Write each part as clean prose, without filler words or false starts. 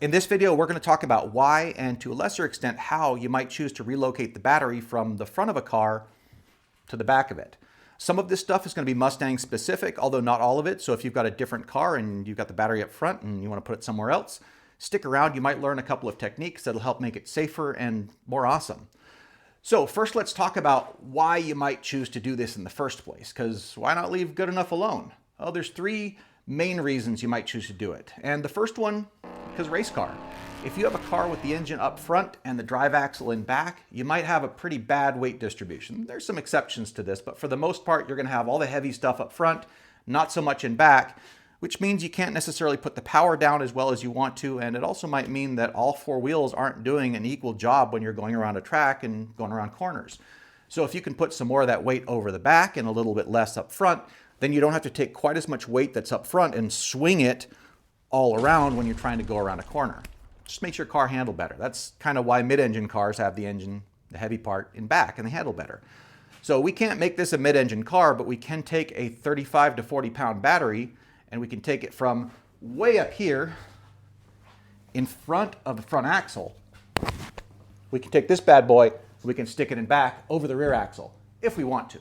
In this video, we're going to talk about why and to a lesser extent how you might choose to relocate the battery from the front of a car to the back of it. Some of this stuff is going to be Mustang specific, although not all of it. So if you've got a different car and you've got the battery up front and you want to put it somewhere else, stick around. You might learn a couple of techniques that'll help make it safer and more awesome. So first, let's talk about why you might choose to do this in the first place, because why not leave good enough alone? Well, there's three main reasons you might choose to do it. And the first one, because race car. If you have a car with the engine up front and the drive axle in back, you might have a pretty bad weight distribution. There's some exceptions to this, but for the most part, you're going to have all the heavy stuff up front, not so much in back, which means you can't necessarily put the power down as well as you want to, and it also might mean that all four wheels aren't doing an equal job when you're going around a track and going around corners. So if you can put some more of that weight over the back and a little bit less up front, then you don't have to take quite as much weight that's up front and swing it all around when you're trying to go around a corner. Just makes your car handle better. That's kind of why mid-engine cars have the engine, the heavy part, in back, and they handle better. So we can't make this a mid-engine car, but we can take a 35 to 40 pound battery and we can take it from way up here in front of the front axle. We can take this bad boy, we can stick it in back over the rear axle if we want to.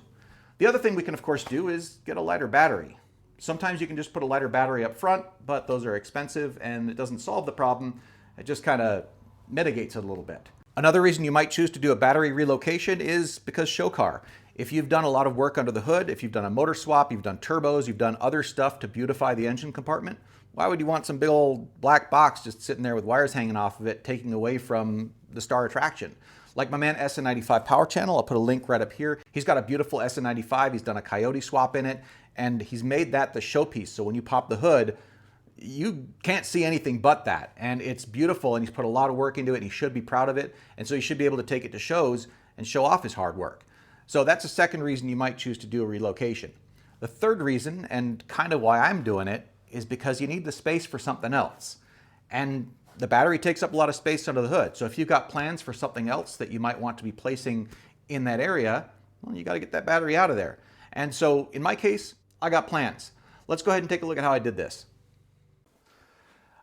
The other thing we can of course do is get a lighter battery. Sometimes you can just put a lighter battery up front, but those are expensive and it doesn't solve the problem. It just kind of mitigates it a little bit. Another reason you might choose to do a battery relocation is because show car. If you've done a lot of work under the hood, if you've done a motor swap, you've done turbos, you've done other stuff to beautify the engine compartment, why would you want some big old black box just sitting there with wires hanging off of it, taking away from the star attraction? Like my man SN95 Power Channel, I'll put a link right up here. He's got a beautiful SN95, he's done a Coyote swap in it, and he's made that the showpiece. So when you pop the hood, you can't see anything but that. And it's beautiful, and he's put a lot of work into it, and he should be proud of it. And so he should be able to take it to shows and show off his hard work. So that's the second reason you might choose to do a relocation. The third reason, and kind of why I'm doing it, is because you need the space for something else. And the battery takes up a lot of space under the hood. So if you've got plans for something else that you might want to be placing in that area, well, you got to get that battery out of there. And so in my case, I got plans. Let's go ahead and take a look at how I did this.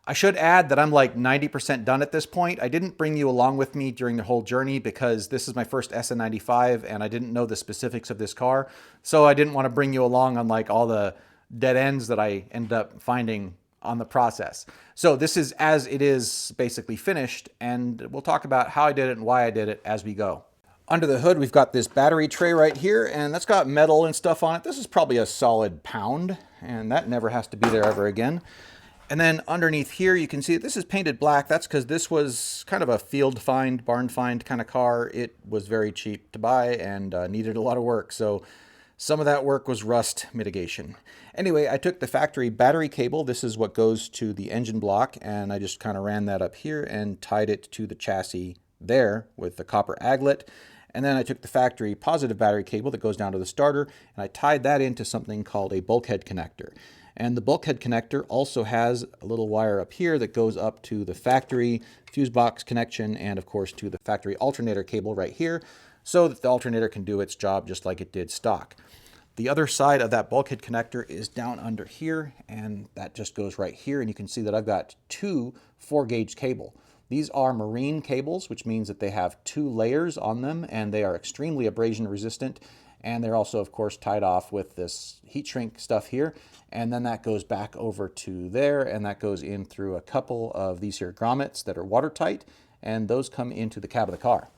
I should add that I'm like 90% done at this point. I didn't bring you along with me during the whole journey because this is my first SN95 and I didn't know the specifics of this car. So I didn't want to bring you along on like all the dead ends that I ended up finding on the process. So this is as it is basically finished, and we'll talk about how I did it and why I did it as we go. Under the hood, we've got this battery tray right here, and that's got metal and stuff on it. This is probably a solid pound, and that never has to be there ever again. And then underneath here, you can see this is painted black. That's because this was kind of a field find, barn find kind of car. It was very cheap to buy and needed a lot of work. So some of that work was rust mitigation. Anyway, I took the factory battery cable. This is what goes to the engine block. And I just kind of ran that up here and tied it to the chassis there with the copper aglet. And then I took the factory positive battery cable that goes down to the starter, and I tied that into something called a bulkhead connector. And the bulkhead connector also has a little wire up here that goes up to the factory fuse box connection and of course to the factory alternator cable right here so that the alternator can do its job just like it did stock. The other side of that bulkhead connector is down under here, and that just goes right here, and you can see that I've got two 4-gauge cable. These are marine cables, which means that they have 2 layers on them and they are extremely abrasion resistant. And they're also, of course, tied off with this heat shrink stuff here. And then that goes back over to there, and that goes in through a couple of these here grommets that are watertight, and those come into the cab of the car.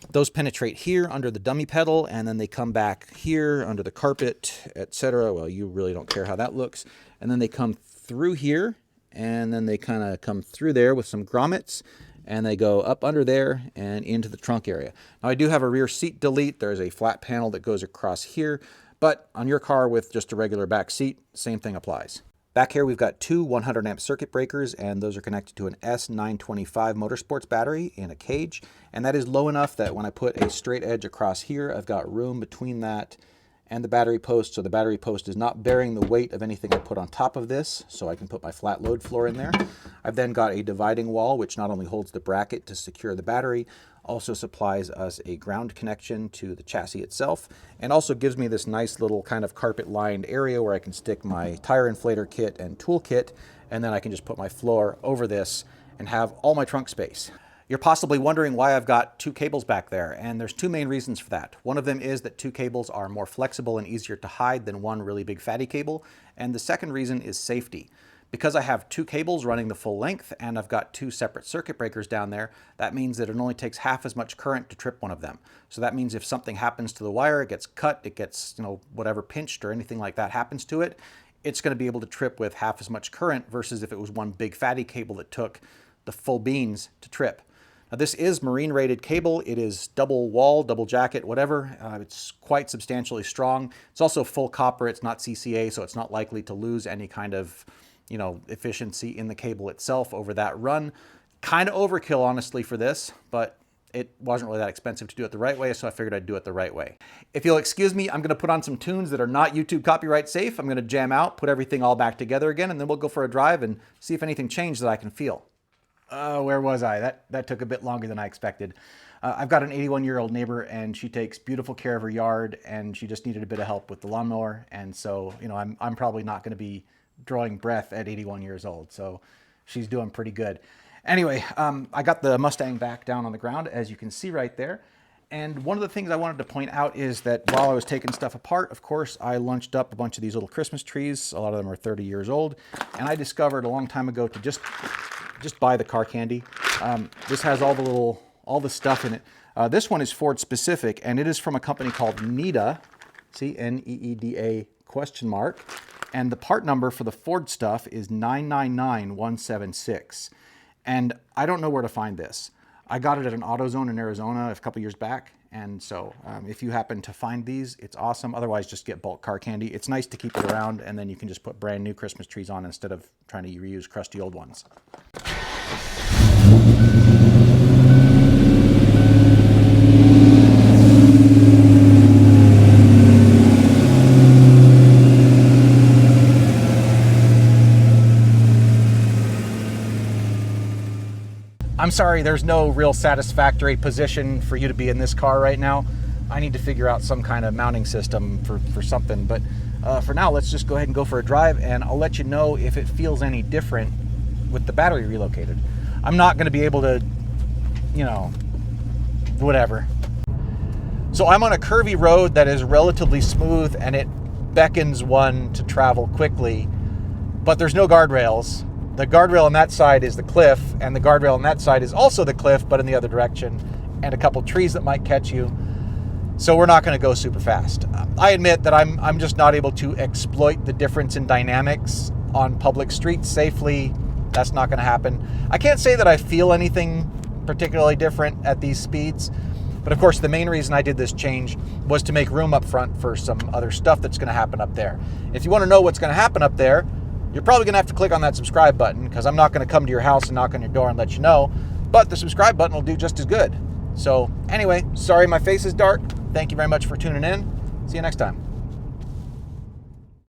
Those penetrate here under the dummy pedal, and then they come back here under the carpet, etc. Well, you really don't care how that looks. And then they come through here, and then they kind of come through there with some grommets, and they go up under there and into the trunk area. Now I do have a rear seat delete. There's a flat panel that goes across here, but on your car with just a regular back seat, same thing applies. Back here we've got 2 100 amp circuit breakers, and those are connected to an S925 Motorsports battery in a cage, and that is low enough that when I put a straight edge across here, I've got room between that and the battery post, so the battery post is not bearing the weight of anything I put on top of this, so I can put my flat load floor in there. I've then got a dividing wall, which not only holds the bracket to secure the battery, also supplies us a ground connection to the chassis itself, and also gives me this nice little kind of carpet lined area where I can stick my tire inflator kit and tool kit, and then I can just put my floor over this and have all my trunk space. You're possibly wondering why I've got two cables back there, and there's two main reasons for that. One of them is that two cables are more flexible and easier to hide than one really big fatty cable, and the second reason is safety. Because I have two cables running the full length and I've got two separate circuit breakers down there, that means that it only takes half as much current to trip one of them. So that means if something happens to the wire, it gets cut, it gets, whatever pinched or anything like that happens to it, it's going to be able to trip with half as much current versus if it was one big fatty cable that took the full beans to trip. Now this is marine rated cable. It is double wall, double jacket, whatever. It's quite substantially strong. It's also full copper. It's not CCA, so it's not likely to lose any kind of, efficiency in the cable itself over that run. Kind of overkill, honestly, for this, but it wasn't really that expensive to do it the right way, so I figured I'd do it the right way. If you'll excuse me, I'm going to put on some tunes that are not YouTube copyright safe. I'm going to jam out, put everything all back together again, and then we'll go for a drive and see if anything changed that I can feel. Where was I? That took a bit longer than I expected. I've got an 81-year-old neighbor, and she takes beautiful care of her yard, and she just needed a bit of help with the lawnmower. And so, I'm probably not going to be drawing breath at 81 years old. So she's doing pretty good. Anyway, I got the Mustang back down on the ground, as you can see right there. And one of the things I wanted to point out is that while I was taking stuff apart, of course, I lunched up a bunch of these little Christmas trees. A lot of them are 30 years old. And I discovered a long time ago to just buy the car candy. This has all the stuff in it. This one is Ford specific, and it is from a company called NEEDA. See, N-E-E-D-A ? And the part number for the Ford stuff is 999176. And I don't know where to find this. I got it at an AutoZone in Arizona a couple years back. And so if you happen to find these, it's awesome. Otherwise, just get bulk car candy. It's nice to keep it around, and then you can just put brand new Christmas trees on instead of trying to reuse crusty old ones. I'm sorry, there's no real satisfactory position for you to be in this car right now. I need to figure out some kind of mounting system for something. But for now, let's just go ahead and go for a drive, and I'll let you know if it feels any different with the battery relocated. I'm not going to be able to, whatever. So I'm on a curvy road that is relatively smooth, and it beckons one to travel quickly, but there's no guardrails. The guardrail on that side is the cliff, and the guardrail on that side is also the cliff, but in the other direction, and a couple trees that might catch you. So we're not going to go super fast. I admit that I'm just not able to exploit the difference in dynamics on public streets safely. That's not going to happen. I can't say that I feel anything particularly different at these speeds, but of course the main reason I did this change was to make room up front for some other stuff that's going to happen up there. If you want to know what's going to happen up there, you're probably going to have to click on that subscribe button, because I'm not going to come to your house and knock on your door and let you know, but the subscribe button will do just as good. So anyway, sorry my face is dark. Thank you very much for tuning in. See you next time.